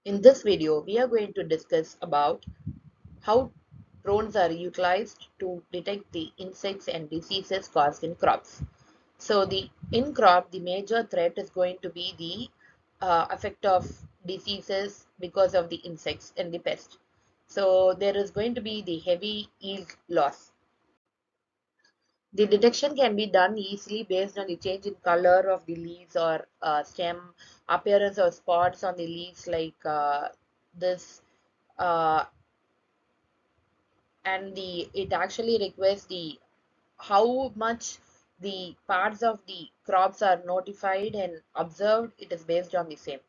In this video, we are going to discuss about how drones are utilized to detect the insects and diseases caused in crops. So in crop, the major threat is going to be the effect of diseases because of the insects and the pest. So there is going to be the heavy yield loss. The detection can be done easily based on the change in color of the leaves or stem, appearance of spots on the leaves like this, uh, and the it actually requires the how much the parts of the crops are notified and observed. It is based on the same.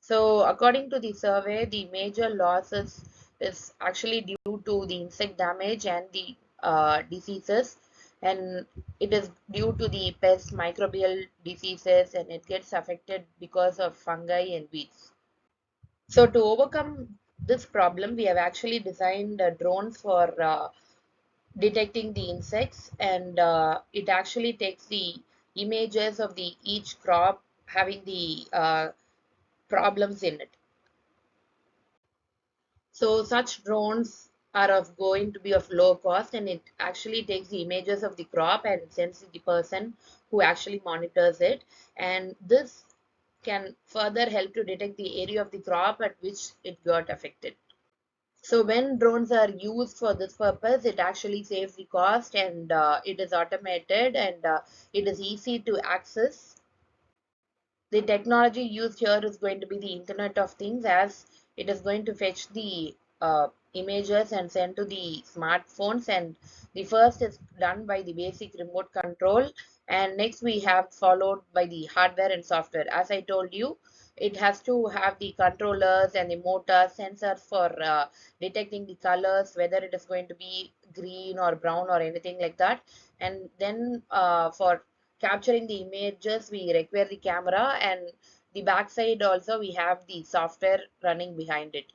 So according to the survey, the major losses is actually due to the insect damage and the diseases, and it is due to the pest microbial diseases, and it gets affected because of fungi and weeds. So to overcome this problem, we have actually designed drones for detecting the insects, and it actually takes the images of the each crop having the problems in it. So such drones are of going to be of low cost, and it actually takes the images of the crop and sends to the person who actually monitors it, and this can further help to detect the area of the crop at which it got affected. So when drones are used for this purpose, it actually saves the cost, and it is automated, and it is easy to access. The technology used here is going to be the Internet of Things, as it is going to fetch the images and send to the smartphones, and the first is done by the basic remote control, and next we have followed by the hardware and software. As I told you, it has to have the controllers and the motor sensors for detecting the colors, whether it is going to be green or brown or anything like that, and then for capturing the images we require the camera, and the backside also we have the software running behind it.